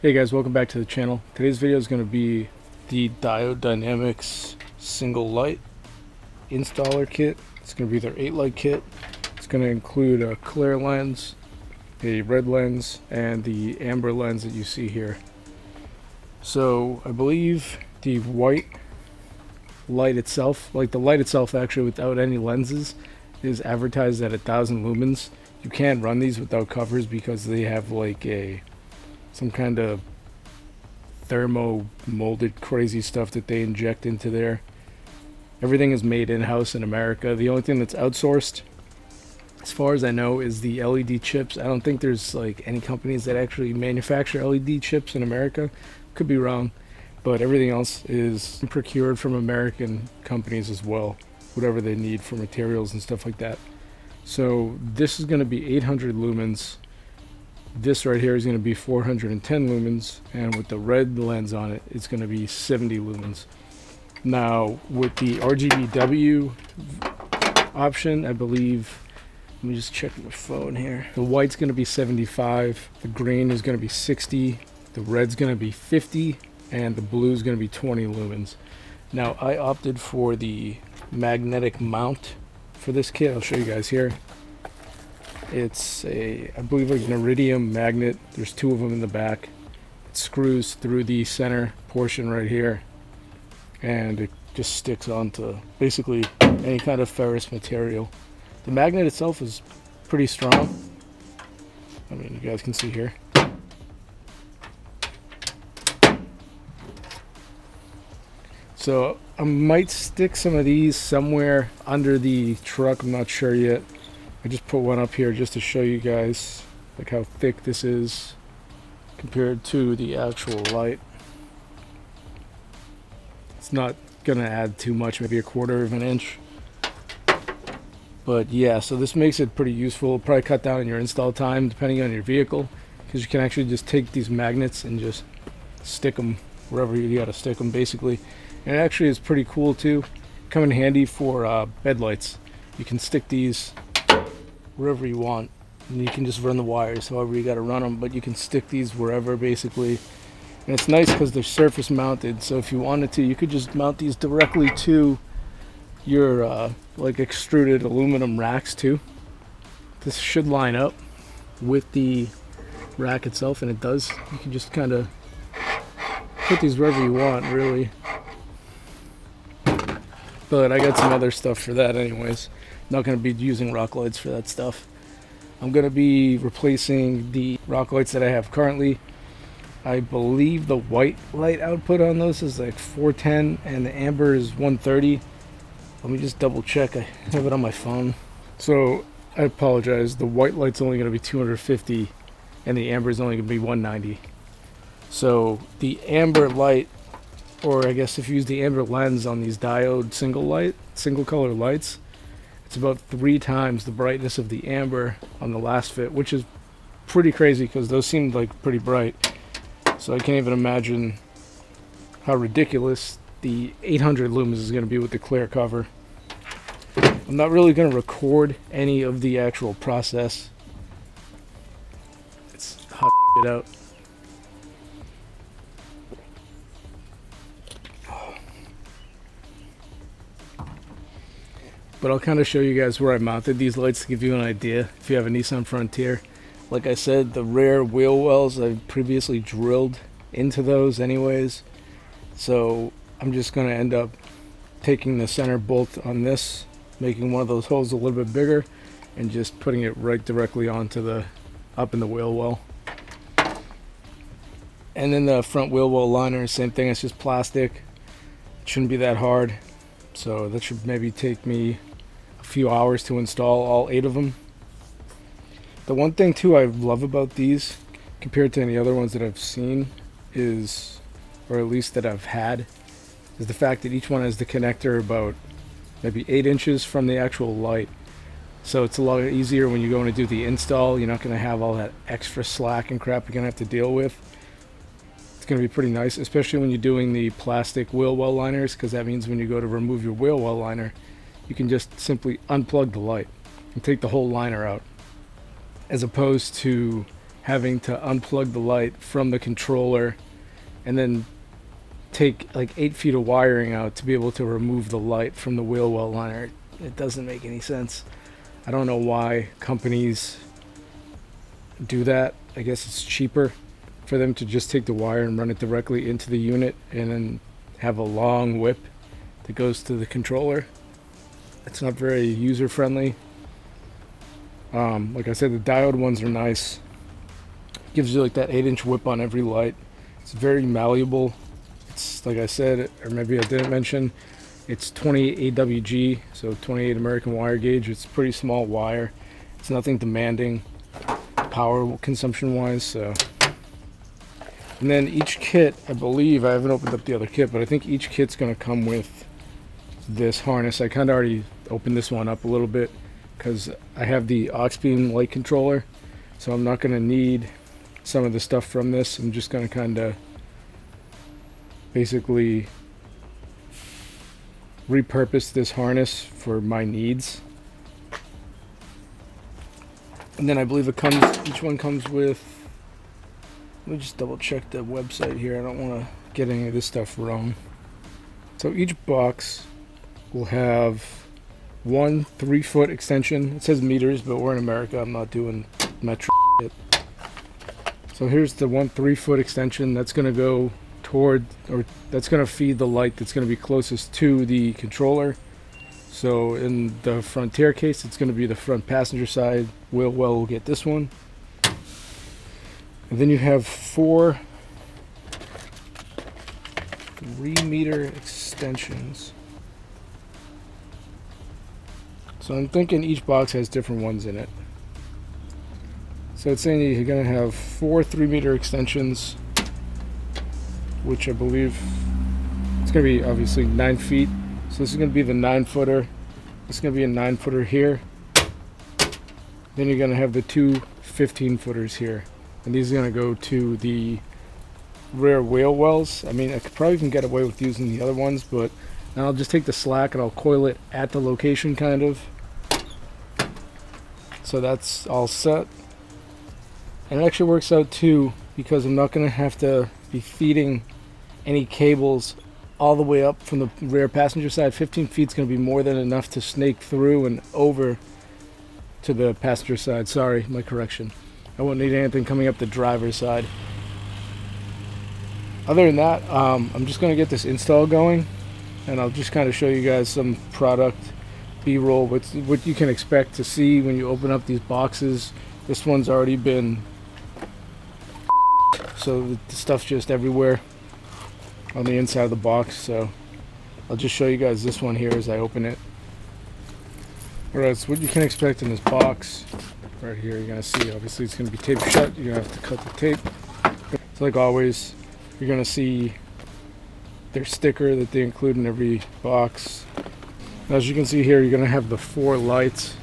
Hey guys, welcome back to the channel. Today's video is going to be the Diode Dynamics single light installer kit. It's going to be their 8-light kit. It's going to include a clear lens, a red lens, and the amber lens that you see here. So I believe the white light itself, like the light itself actually without any lenses, is advertised at 1000 lumens. You can't run these without covers because they have like some kind of thermo molded crazy stuff that they inject into there. Everything is made in-house in America. The only thing that's outsourced, as far as I know, is the LED chips. I don't think there's like any companies that actually manufacture LED chips in America. Could be wrong, but everything else is procured from American companies as well, whatever they need for materials and stuff like that. So this is going to be 800 lumens. This right here is going to be 410 lumens, and with the red lens on it, it's going to be 70 lumens. Now, with the RGBW option, I believe, let me just check my phone here. The white's going to be 75, the green is going to be 60, the red's going to be 50, and the blue is going to be 20 lumens. Now, I opted for the magnetic mount for this kit. I'll show you guys here. It's a, I believe, like an iridium magnet. There's two of them in the back. It screws through the center portion right here, and it just sticks onto basically any kind of ferrous material. The magnet itself is pretty strong. I mean, you guys can see here. So I might stick some of these somewhere under the truck. I'm not sure yet. I just put one up here just to show you guys like how thick this is compared to the actual light. It's not gonna add too much, maybe 1/4 of an inch. But yeah, so this makes it pretty useful. It'll probably cut down on your install time depending on your vehicle, because you can actually just take these magnets and just stick them wherever you gotta stick them basically. And it actually is pretty cool too. Come in handy for bed lights. You can stick these wherever you want, and you can just run the wires however you got to run them, but you can stick these wherever basically. And it's nice because they're surface mounted, so if you wanted to, you could just mount these directly to your like extruded aluminum racks too. This should line up with the rack itself, and it does. You can just kind of put these wherever you want really, but I got some other stuff for that anyways. Not going to be using rock lights for that stuff. I'm going to be replacing the rock lights that I have currently. I believe the white light output on those is like 410 and the amber is 130. Let me just double check. I have it on my phone. So I apologize. The white light's only going to be 250 and the amber is only going to be 190. So the amber light, or I guess if you use the amber lens on these diode single color lights, it's about 3 times the brightness of the amber on the LasFit, which is pretty crazy because those seemed like pretty bright. So I can't even imagine how ridiculous the 800 lumens is going to be with the clear cover. I'm not really going to record any of the actual process. It's hot shit out. But I'll kind of show you guys where I mounted these lights to give you an idea if you have a Nissan Frontier. Like I said, the rear wheel wells I've previously drilled into those anyways. So I'm just going to end up taking the center bolt on this, making one of those holes a little bit bigger, and just putting it right directly onto the up in the wheel well. And then the front wheel well liner, same thing, it's just plastic. It shouldn't be that hard. So that should maybe take me a few hours to install all 8 of them. The one thing too I love about these compared to any other ones that I've seen is, or at least that I've had, is the fact that each one has the connector about maybe 8 inches from the actual light. So it's a lot easier when you go in to do the install. You're not going to have all that extra slack and crap you're going to have to deal with. It's going to be pretty nice, especially when you're doing the plastic wheel well liners, because that means when you go to remove your wheel well liner, you can just simply unplug the light and take the whole liner out, as opposed to having to unplug the light from the controller and then take like 8 feet of wiring out to be able to remove the light from the wheel well liner. It doesn't make any sense. I don't know why companies do that. I guess it's cheaper for them to just take the wire and run it directly into the unit and then have a long whip that goes to the controller. It's not very user friendly. Like I said, the diode ones are nice. Gives you like that 8-inch whip on every light. It's very malleable. It's like I said, or maybe I didn't mention, it's 28 AWG, so 28 American wire gauge. It's pretty small wire. It's nothing demanding power consumption wise. So, and then each kit, I believe, I haven't opened up the other kit, but I think each kit's going to come with this harness. I kind of already opened this one up a little bit because I have the aux beam light controller, so I'm not going to need some of the stuff from this. I'm just going to kind of basically repurpose this harness for my needs. And then I believe it comes, each one comes with, let me just double check the website here. I don't want to get any of this stuff wrong. So each box will have one 3-foot extension. It says meters, but we're in America. I'm not doing metric shit. So here's the one 3-foot extension that's going to go toward, or that's going to feed the light that's going to be closest to the controller. So in the Frontier case, it's going to be the front passenger side. Wheel well will get this one. And then you have 4 3-meter extensions. So I'm thinking each box has different ones in it. So it's saying you're going to have 4 3-meter extensions, which I believe it's going to be obviously 9 feet. So this is going to be the 9-footer. This is going to be a 9-footer here. Then you're going to have the 2 15-footers here. And these are going to go to the rear wheel wells. I mean, I could probably even get away with using the other ones, but now I'll just take the slack and I'll coil it at the location kind of. So that's all set. And it actually works out too, because I'm not going to have to be feeding any cables all the way up from the rear passenger side. 15 feet is going to be more than enough to snake through and over to the passenger side. Sorry, my correction. I won't need anything coming up the driver's side. Other than that, I'm just going to get this install going, and I'll just kind of show you guys some product B-roll, what you can expect to see when you open up these boxes. This one's already been, so the stuff's just everywhere on the inside of the box. So I'll just show you guys this one here as I open it. Alright, so what you can expect in this box, right here, you're going to see, obviously it's going to be taped shut. You're going to have to cut the tape. So like always, you're going to see their sticker that they include in every box. As you can see here, you're going to have the 4 lights.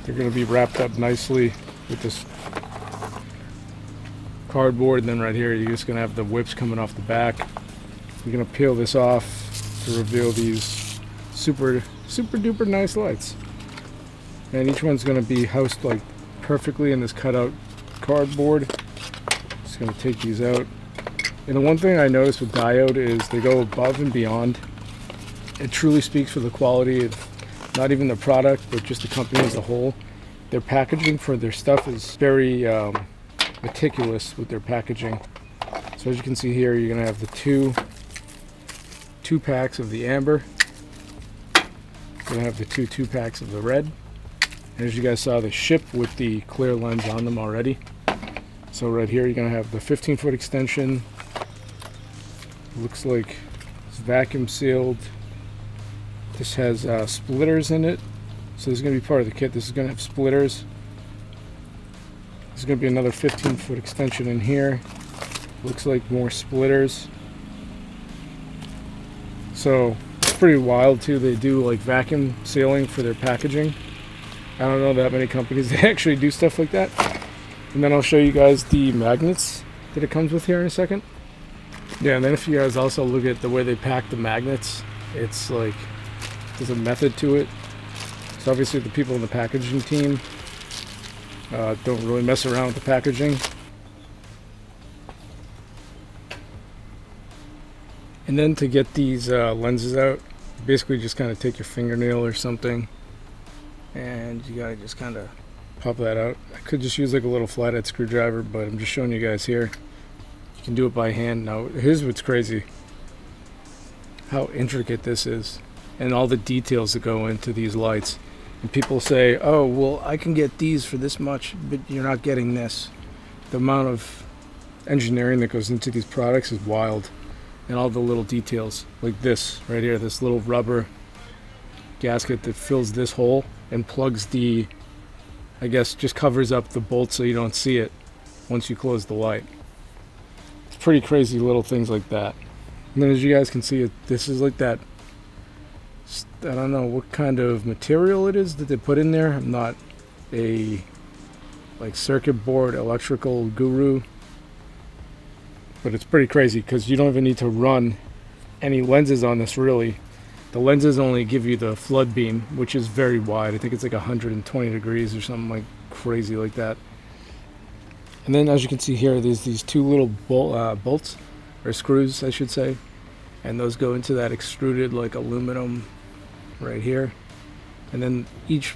They're going to be wrapped up nicely with this cardboard, and then right here you're just going to have the whips coming off the back. You're going to peel this off to reveal these super duper nice lights. And each one's going to be housed like perfectly in this cutout cardboard. Just going to take these out. And the one thing I noticed with Diode is they go above and beyond. It truly speaks for the quality of not even the product, but just the company as a whole. Their packaging for their stuff is very meticulous with their packaging. So as you can see here, you're going to have the two packs of the amber. You're going to have the two packs of the red. And as you guys saw, they ship with the clear lens on them already. So right here, you're going to have the 15-foot extension. Looks like it's vacuum sealed. This has splitters in it. So this is going to be part of the kit. This is going to have splitters. There's going to be another 15-foot extension in here. Looks like more splitters. So it's pretty wild too. They do like vacuum sealing for their packaging. I don't know that many companies that actually do stuff like that. And then I'll show you guys the magnets that it comes with here in a second. Yeah, and then if you guys also look at the way they pack the magnets, it's like there's a method to it. So obviously the people in the packaging team don't really mess around with the packaging. And then to get these lenses out, basically just kind of take your fingernail or something, and you gotta just kind of pop that out. I could just use like a little flathead screwdriver, but I'm just showing you guys here. You can do it by hand. Now here's what's crazy, how intricate this is, and all the details that go into these lights. And people say, oh well, I can get these for this much, but you're not getting this. The amount of engineering that goes into these products is wild. And all the little details, like this right here, this little rubber gasket that fills this hole and plugs the, I guess, just covers up the bolt so you don't see it once you close the light. It's pretty crazy little things like that. And then as you guys can see, this is like that, I don't know what kind of material it is that they put in there. I'm not a like circuit board electrical guru, but it's pretty crazy because you don't even need to run any lenses on this really. The lenses only give you the flood beam, which is very wide. I think it's like 120 degrees or something like crazy like that. And then as you can see here, there's these two little bolts, or screws I should say, and those go into that extruded like aluminum right here. And then each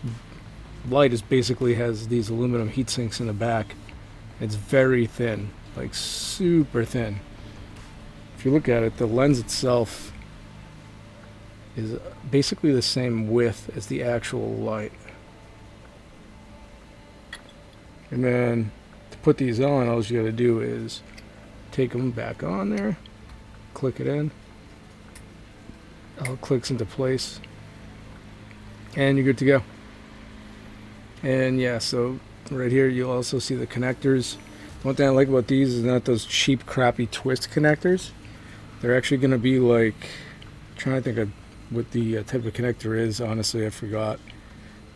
light is basically has these aluminum heat sinks in the back. It's very thin, like super thin. If you look at it, the lens itself is basically the same width as the actual light. And then to put these on, all you gotta do is take them back on there, click it in, all clicks into place, and you're good to go. And yeah, so right here you'll also see the connectors. One thing I like about these is not those cheap crappy twist connectors. They're actually going to be like, I'm trying to think of what the type of connector is. Honestly, I forgot.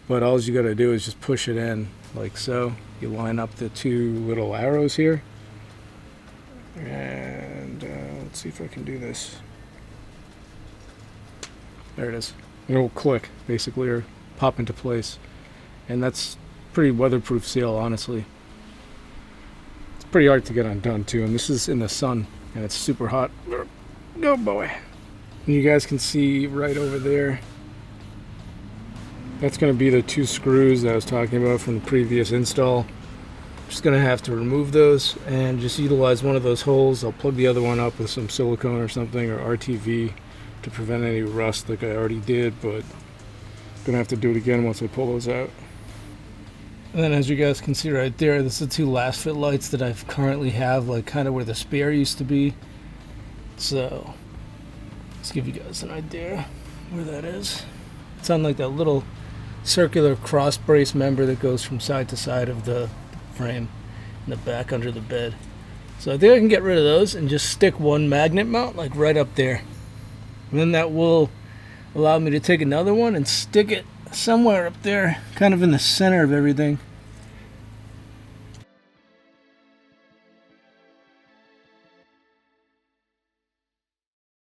But all you got to do is just push it in like so. You line up the two little arrows here, and let's see if I can do this. There it is. It'll click basically, or pop into place, and that's pretty weatherproof seal, honestly. Pretty hard to get undone too, and this is in the sun and it's super hot. Go boy. And you guys can see right over there, that's going to be the two screws that I was talking about from the previous install. Just going to have to remove those and just utilize one of those holes. I'll plug the other one up with some silicone or something, or RTV, to prevent any rust like I already did, but I'm going to have to do it again once I pull those out. And then as you guys can see right there, this is the two LasFit lights that I currently have, like kind of where the spare used to be. So let's give you guys an idea where that is. It's on like that little circular cross brace member that goes from side to side of the frame in the back under the bed. So I think I can get rid of those and just stick one magnet mount like right up there. And then that will allow me to take another one and stick it somewhere up there, kind of in the center of everything.